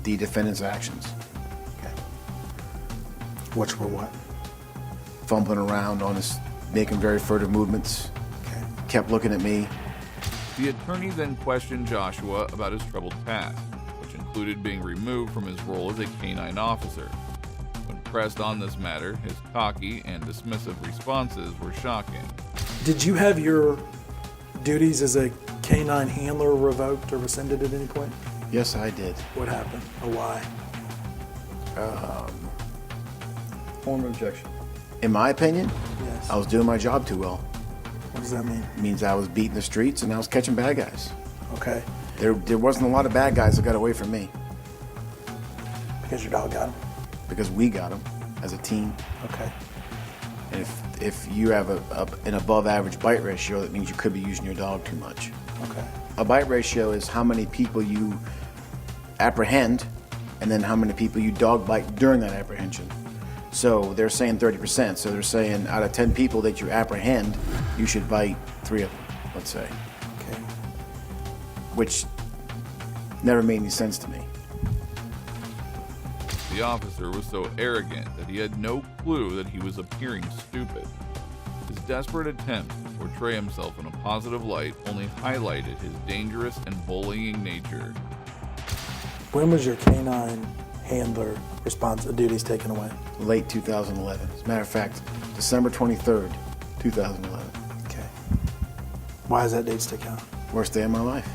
the defendant's actions. Okay. Which were what? Fumbling around on his, making very furtive movements. Okay. Kept looking at me. The attorney then questioned Joshua about his troubled past, which included being removed from his role as a canine officer. When pressed on this matter, his cocky and dismissive responses were shocking. Did you have your duties as a canine handler revoked or rescinded at any point? Yes, I did. What happened or why? Form of objection. In my opinion, Yes. I was doing my job too well. What does that mean? It means I was beating the streets and I was catching bad guys. Okay. There wasn't a lot of bad guys that got away from me Because your dog got him. because we got them as a team. Okay. And if you have an above average bite ratio, that means you could be using your dog too much. Okay. A bite ratio is how many people you apprehend and then how many people you dog bite during that apprehension. So they're saying 30%. So they're saying out of 10 people that you apprehend, you should bite 3 of them, let's say. Okay. Which never made any sense to me. The officer was so arrogant that he had no clue that he was appearing stupid. His desperate attempt to portray himself in a positive light only highlighted his dangerous and bullying nature. When was your canine handler duties taken away? Late 2011. As a matter of fact, December 23rd, 2011. Okay. Why does that date stick out? Worst day of my life.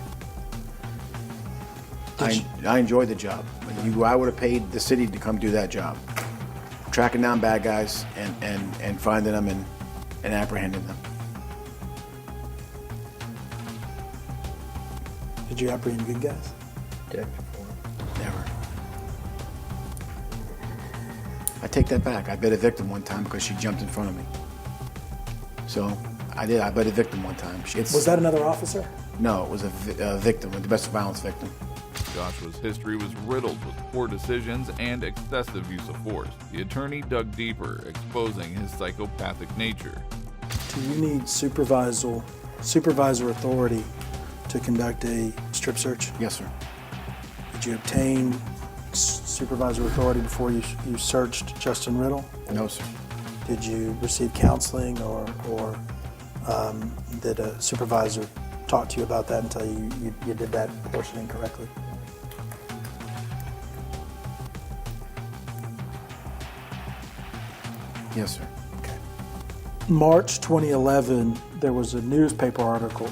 I enjoyed the job. I would have paid the city to come do that job. Tracking down bad guys and finding them and apprehending them. Did you apprehend good guys? Objective one. Never. I take that back. I bit a victim one time because she jumped in front of me. So I did. I bit a victim one time. Was that another officer? No, it was a victim, a domestic violence victim. Joshua's history was riddled with poor decisions and excessive use of force. The attorney dug deeper, exposing his psychopathic nature. Do you need supervisal supervisor authority to conduct a strip search? Yes, sir. Did you obtain supervisor authority before you searched Justin Riddle? No, sir. Did you receive counseling or did a supervisor talk to you about that and tell you you did that portion incorrectly? Yes, sir. Okay. March 2011, there was a newspaper article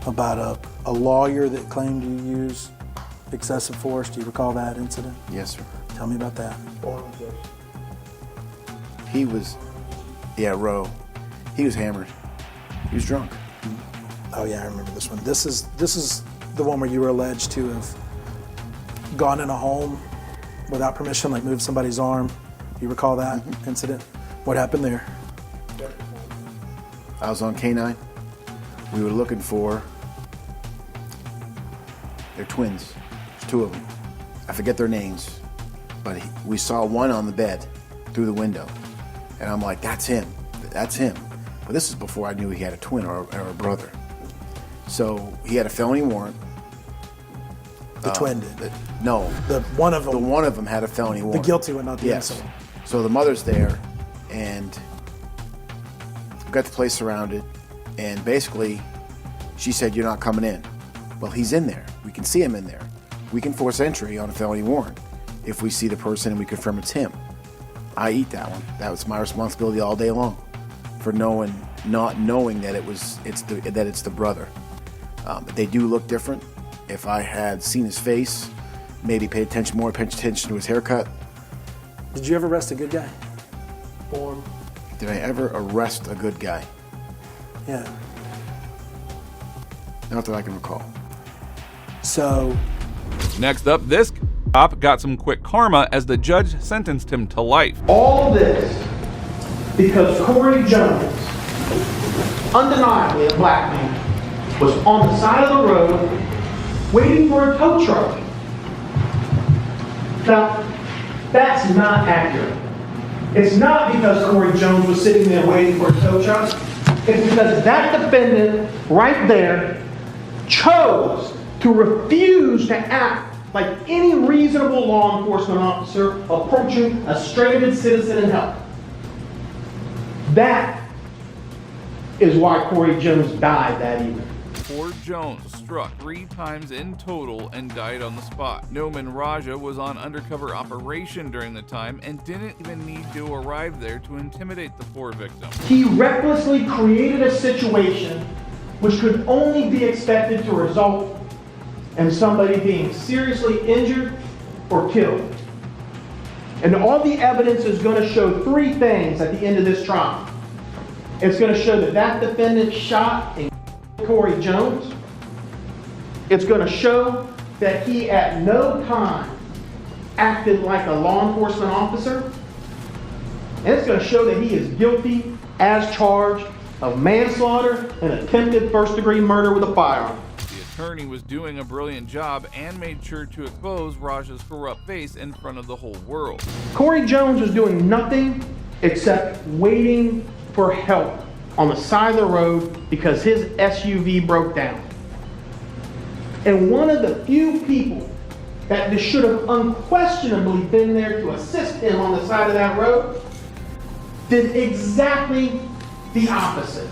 about a lawyer that claimed you used excessive force. Do you recall that incident? Yes, sir. Tell me about that. He was, Roe. He was hammered. He was drunk. Oh yeah, I remember this one. This is the one where you were alleged to have gone in a home without permission, like moved somebody's arm. You recall that incident? What happened there? I was on K9. We were looking for, they're twins. There's two of them. I forget their names, but we saw one on the bed through the window. And I'm like, that's him. That's him. But this is before I knew he had a twin or a brother. So he had a felony warrant. The twin did? No. The one of them. The one of them had a felony warrant. The guilty one, not the yes. innocent one. So the mother's there, and we got the place surrounded, and basically she said, you're not coming in. Well, he's in there. We can see him in there. We can force entry on a felony warrant if we see the person and we confirm it's him. I eat that one. That was my responsibility all day long for not knowing that it's the brother. But they do look different. If I had seen his face, maybe pay attention to his haircut. Did you ever arrest a good guy? Did I ever arrest a good guy? Yeah. Not that I can recall. So. Next up, this cop got some quick karma as the judge sentenced him to life. All this because Corey Jones, undeniably a black man, was on the side of the road waiting for a tow truck. Now, that's not accurate. It's not because Corey Jones was sitting there waiting for a tow truck. It's because that defendant right there chose to refuse to act like any reasonable law enforcement officer approaching a stranded citizen in help. That is why Corey Jones died that evening. Poor Jones struck 3 times in total and died on the spot. Noman Raja was on undercover operation during the time and didn't even need to arrive there to intimidate the poor victim. He recklessly created a situation which could only be expected to result in somebody being seriously injured or killed. And all the evidence is going to show 3 things at the end of this trial. It's going to show that defendant shot and Corey Jones. It's going to show that he at no time acted like a law enforcement officer. And it's going to show that he is guilty as charged of manslaughter and attempted first-degree murder with a firearm. The attorney was doing a brilliant job and made sure to expose Raja's corrupt face in front of the whole world. Corey Jones was doing nothing except waiting for help on the side of the road because his SUV broke down. And one of the few people that should have unquestionably been there to assist him on the side of that road did exactly the opposite.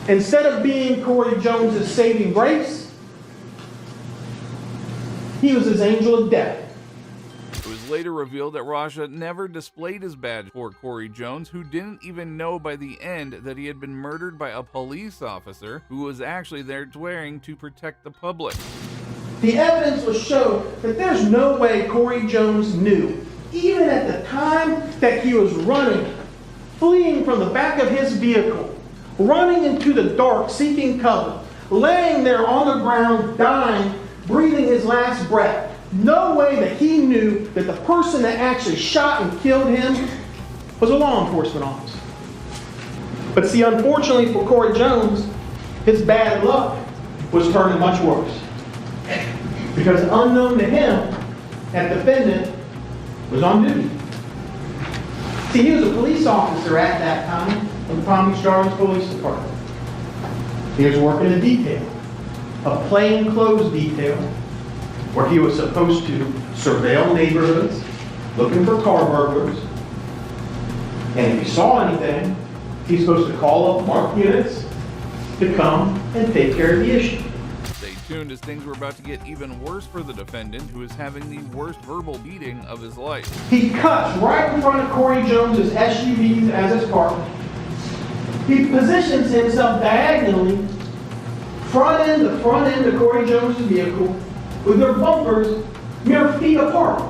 Instead of being Corey Jones's saving grace, he was his angel of death. It was later revealed that Raja never displayed his badge for Corey Jones, who didn't even know by the end that he had been murdered by a police officer who was actually there swearing to protect the public. The evidence will show that there's no way Corey Jones knew, even at the time that he was running, fleeing from the back of his vehicle, running into the dark, seeking cover, laying there on the ground, dying, breathing his last breath. No way that he knew that the person that actually shot and killed him was a law enforcement officer. But see, unfortunately for Corey Jones, his bad luck was turning much worse. Because unknown to him, that defendant was on duty. See, he was a police officer at that time in Palm Beach Gardens Police Department. He was working a detail, a plainclothes detail, where he was supposed to surveil neighborhoods, looking for car burglars. And if he saw anything, he's supposed to call up marked units to come and take care of the issue. Stay tuned, as things were about to get even worse for the defendant, who is having the worst verbal beating of his life. He cuts right in front of Corey Jones's SUV as it's parked. He positions himself diagonally, front end of Corey Jones's vehicle, with their bumpers mere feet apart,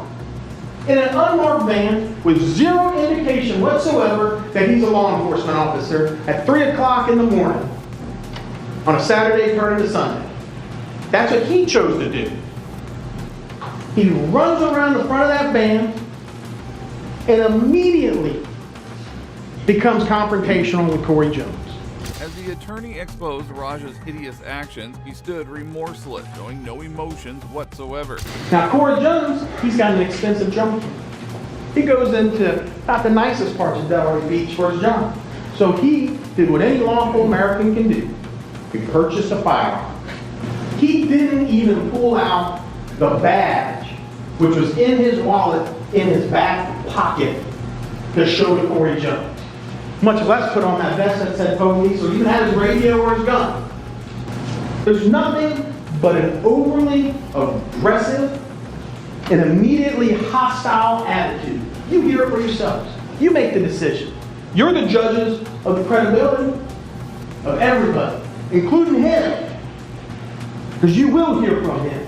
in an unmarked van with zero indication whatsoever that he's a law enforcement officer at 3 o'clock in the morning on a Saturday turning to Sunday. That's what he chose to do. He runs around the front of that van and immediately becomes confrontational with Corey Jones. As the attorney exposed Raja's hideous actions, he stood remorseless, showing no emotions whatsoever. Now, Corey Jones, he's got an expensive jump. He goes into not the nicest parts of Delray Beach for his job. So he did what any lawful American can do. He purchased a firearm. He didn't even pull out the badge, which was in his wallet, in his back pocket, to show to Corey Jones. Much less put on that vest that said police, or even had his radio or his gun. There's nothing but an overly aggressive and immediately hostile attitude. You hear it for yourselves. You make the decision. You're the judges of the credibility of everybody, including him, because you will hear from him.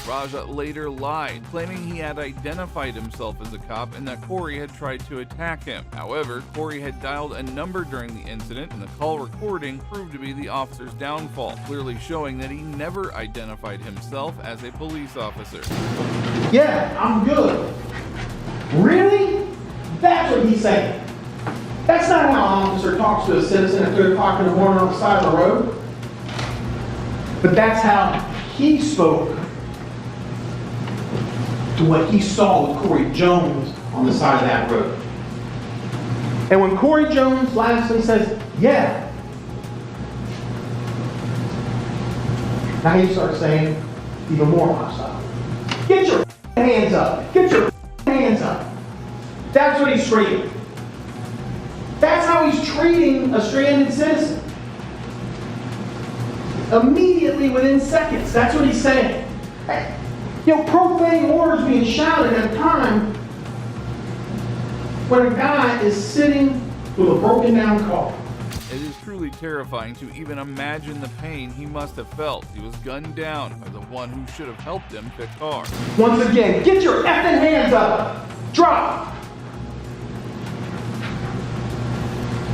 Raja later lied, claiming he had identified himself as a cop and that Corey had tried to attack him. However, Corey had dialed a number during the incident, and the call recording proved to be the officer's downfall, clearly showing that he never identified himself as a police officer. Yeah, I'm good. Really? That's what he's saying. That's not how an officer talks to a citizen at 3 o'clock in the morning on the side of the road. But that's how he spoke to what he saw with Corey Jones on the side of that road. And when Corey Jones laughs and says, yeah, now he starts saying even more hostile. Get your hands up. Get your hands up. That's what he's screaming. That's how he's treating a stranded citizen. Immediately, within seconds, that's what he's saying. You know, profane orders being shouted at a time when a guy is sitting with a broken down car. It is truly terrifying to even imagine the pain he must have felt. He was gunned down by the one who should have helped him pick car. Once again, get your effing hands up. Drop.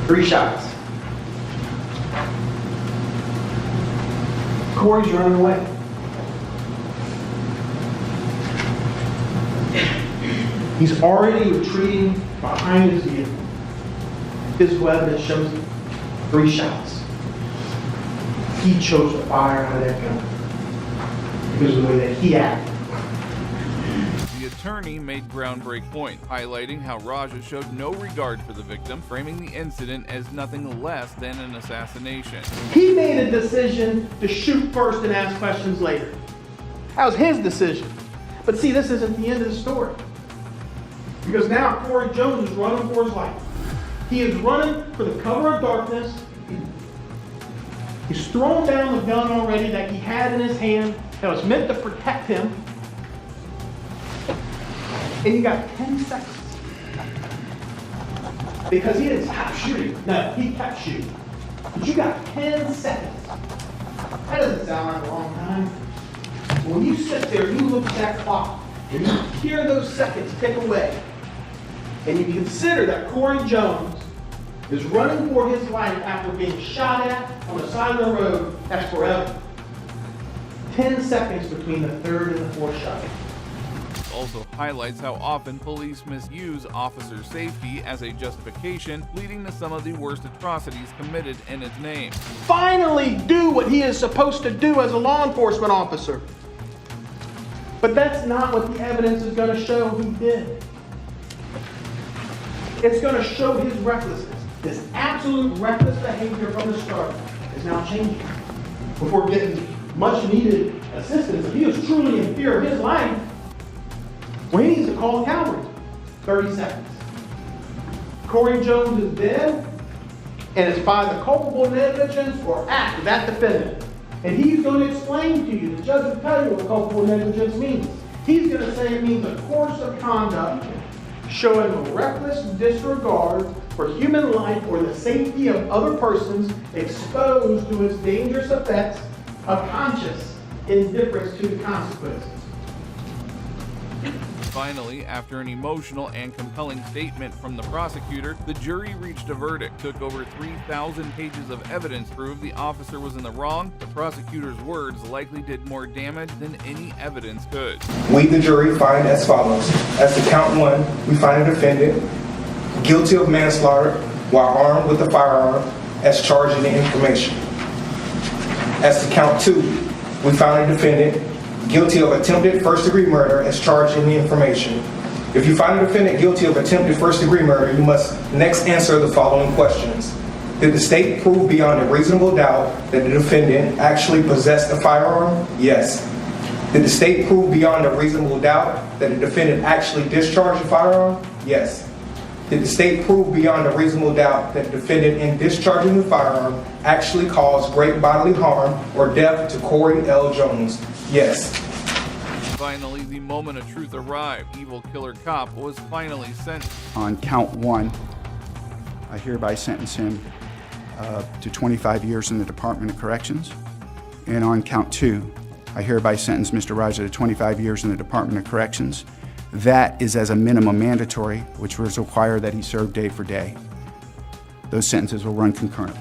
3 shots. Corey's running away. He's already retreating behind his vehicle. Physical evidence shows it. 3 shots. He chose to fire out of that gun because of the way that he acted. The attorney made groundbreaking point, highlighting how Raja showed no regard for the victim, framing the incident as nothing less than an assassination. He made a decision to shoot first and ask questions later. That was his decision. But see, this isn't the end of the story. Because now Corey Jones is running for his life. He is running for the cover of darkness. He's thrown down the gun already that he had in his hand that was meant to protect him. And you got 10 seconds. Because he didn't stop shooting. No, he kept shooting. But you got 10 seconds. That doesn't sound like a long time. When you sit there, you look at that clock, and you hear those seconds tick away, and you consider that Corey Jones is running for his life after being shot at on the side of the road, that's forever. 10 seconds between the third and the fourth shot. Also highlights how often police misuse officer safety as a justification, leading to some of the worst atrocities committed in its name. Finally do what he is supposed to do as a law enforcement officer. But that's not what the evidence is going to show he did. It's going to show his recklessness. This absolute reckless behavior from the start is now changing. Before getting much needed assistance, if he was truly in fear of his life, well, he needs to call the cavalry. 30 seconds. Corey Jones is dead, and it's by the culpable negligence or act of that defendant. And he's going to explain to you, the judge will tell you what culpable negligence means. He's going to say it means a course of conduct showing a reckless disregard for human life or the safety of other persons exposed to its dangerous effects of conscious indifference to the consequences. Finally, after an emotional and compelling statement from the prosecutor, the jury reached a verdict. Took over 3,000 pages of evidence to prove the officer was in the wrong. The prosecutor's words likely did more damage than any evidence could. We, the jury, find as follows. As to count one, we find a defendant guilty of manslaughter while armed with a firearm as charged in the information. As to count two, we found a defendant guilty of attempted first-degree murder as charged in the information. If you find a defendant guilty of attempted first-degree murder, you must next answer the following questions. Did the state prove beyond a reasonable doubt that the defendant actually possessed a firearm? Yes. Did the state prove beyond a reasonable doubt that the defendant actually discharged a firearm? Yes. Did the state prove beyond a reasonable doubt that the defendant in discharging the firearm actually caused great bodily harm or death to Corey L. Jones? Yes. Finally, the moment of truth arrived. Evil killer cop was finally sentenced. On count one, I hereby sentence him to 25 years in the Department of Corrections. And on count two, I hereby sentence Mr. Reiser to 25 years in the Department of Corrections. That is as a minimum mandatory, which was required that he serve day for day. Those sentences will run concurrently.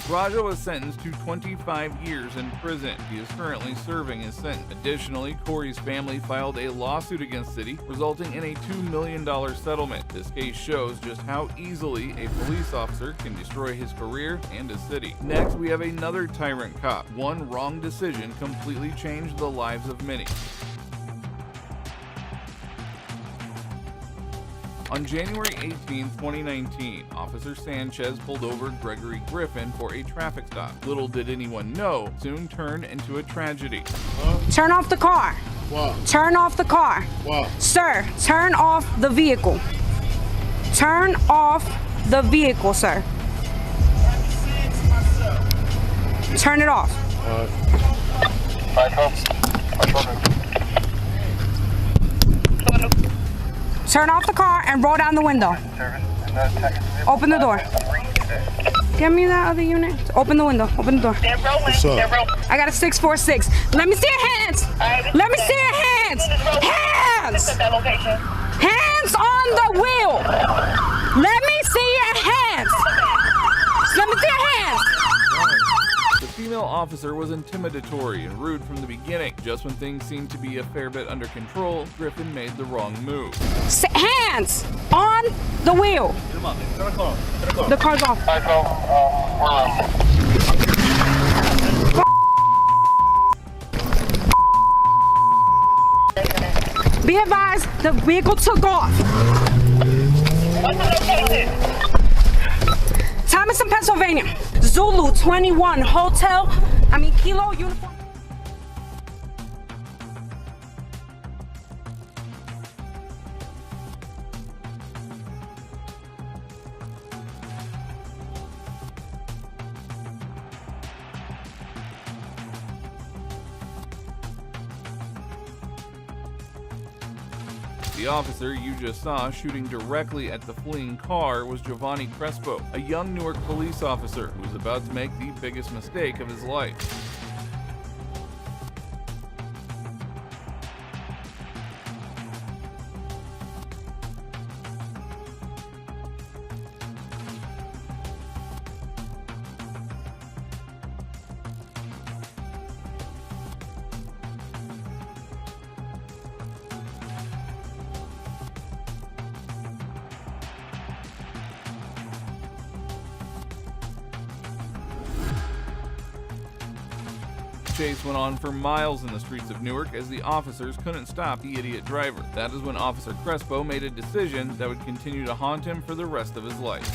Raja was sentenced to 25 years in prison. He is currently serving his sentence. Additionally, Corey's family filed a lawsuit against City, resulting in a $2 million settlement. This case shows just how easily a police officer can destroy his career and his city. Next, we have another tyrant cop. One wrong decision completely changed the lives of many. On January 18, 2019, Officer Sanchez pulled over Gregory Griffin for a traffic stop. Little did anyone know, soon turned into a tragedy. Turn off the car. What? Turn off the car. What? Sir, turn off the vehicle. Turn off the vehicle, sir. Turn it off. Turn off the car and roll down the window. Open the door. Give me that other unit. Open the window. Open the door. What's up? I got a 646. Let me see your hands. Let me see your hands. Hands. Hands on the wheel. Let me see your hands. Let me see your hands. The female officer was intimidatory and rude from the beginning. Just when things seemed to be a fair bit under control, Griffin made the wrong move. Hands on the wheel. The car's off. Be advised, the vehicle took off. Thomason, Pennsylvania. Zulu 21 Kilo uniform. The officer you just saw shooting directly at the fleeing car was Giovanni Crespo, a young Newark police officer who was about to make the biggest mistake of his life. Chase went on for miles in the streets of Newark as the officers couldn't stop the idiot driver. That is when Officer Crespo made a decision that would continue to haunt him for the rest of his life.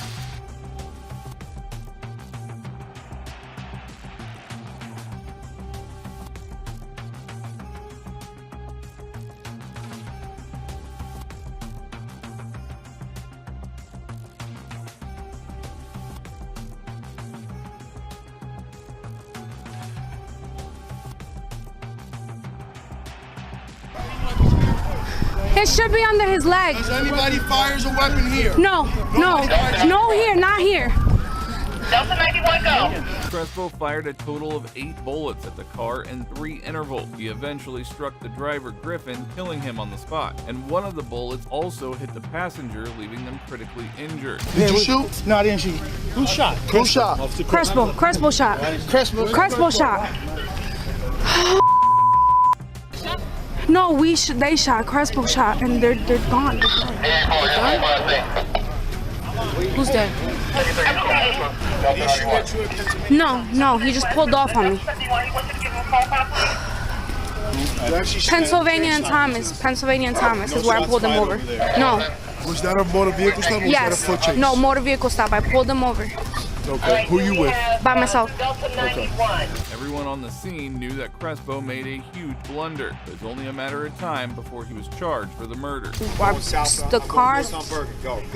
It should be under his leg. Does anybody fires a weapon here? No, no here, not here. Delta 91, go. Crespo fired a total of 8 bullets at the car in 3 intervals. He eventually struck the driver, Griffin, killing him on the spot. And one of the bullets also hit the passenger, leaving them critically injured. Did you shoot? No, I didn't shoot. Who shot? Who shot? Crespo shot. Crespo shot. No, they shot. Crespo shot, and they're gone. Who's dead? No, he just pulled off on me. Pennsylvania and Thomas is where I pulled him over. No. Was that a motor vehicle stop or was that a foot chase? No, motor vehicle stop. I pulled him over. Okay, who you with? By myself. Okay. Everyone on the scene knew that Crespo made a huge blunder. It was only a matter of time before he was charged for the murder. The car's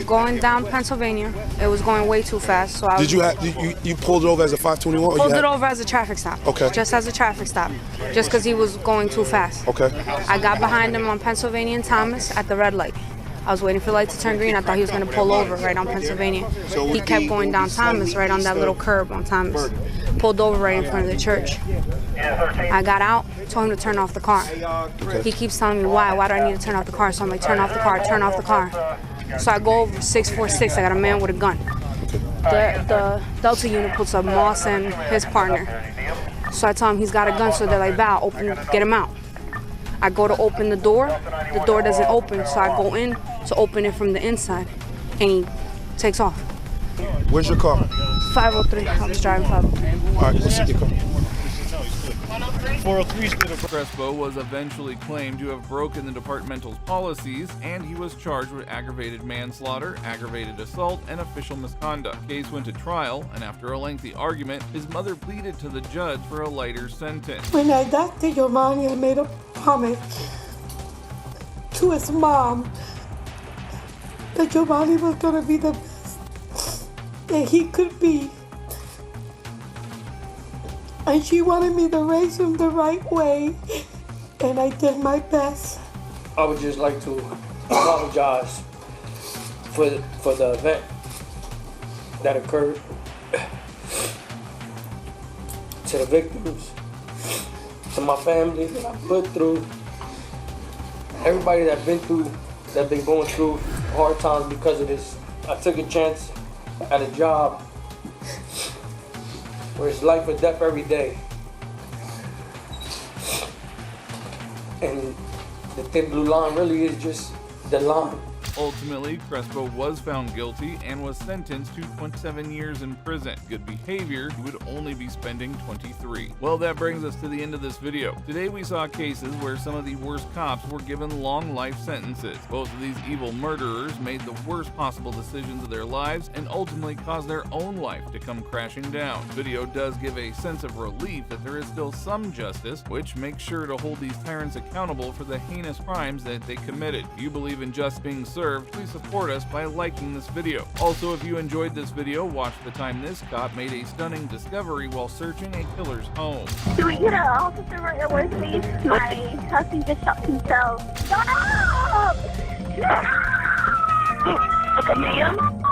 going down Pennsylvania. It was going way too fast. So you pulled it over as a 521? Pulled it over as a traffic stop. Okay. Just as a traffic stop. Just because he was going too fast. Okay. I got behind him on Pennsylvania and Thomas at the red light. I was waiting for the light to turn green. I thought he was going to pull over right on Pennsylvania. He kept going down Thomas, right on that little curb on Thomas. Pulled over right in front of the church. I got out, told him to turn off the car. He keeps telling me, why do I need to turn off the car? So I'm like, turn off the car, turn off the car. So I go over 646, I got a man with a gun. The Delta unit puts up Moss and his partner. So I tell him he's got a gun, so they're like, Val, get him out. I go to open the door doesn't open, so I go in to open it from the inside, and he takes off. Where's your car? 503, I was driving 503. All right, let's see your car. Crespo was eventually claimed to have broken the departmental's policies, and he was charged with aggravated manslaughter, aggravated assault, and official misconduct. The case went to trial, and after a lengthy argument, his mother pleaded to the judge for a lighter sentence. When I got to Giovanni, I made a promise to his mom that Giovanni was going to be the best that he could be. And she wanted me to raise him the right way, and I did my best. I would just like to apologize for the event that occurred, to the victims, to my family that I put through, everybody that's been going through hard times because of this. I took a chance at a job where it's life or death every day. And the thin blue line really is just the line. Ultimately, Crespo was found guilty and was sentenced to 27 years in prison. Good behavior, he would only be spending 23. Well, that brings us to the end of this video. Today we saw cases where some of the worst cops were given long life sentences. Both of these evil murderers made the worst possible decisions of their lives and ultimately caused their own life to come crashing down. The video does give a sense of relief that there is still some justice, which makes sure to hold these tyrants accountable for the heinous crimes that they committed. If you believe in justice being served, please support us by liking this video. Also, if you enjoyed this video, watch the time this cop made a stunning discovery while searching a killer's home. Do we get an officer right away, please? My husband just shot himself. Stop! Okay, ma'am.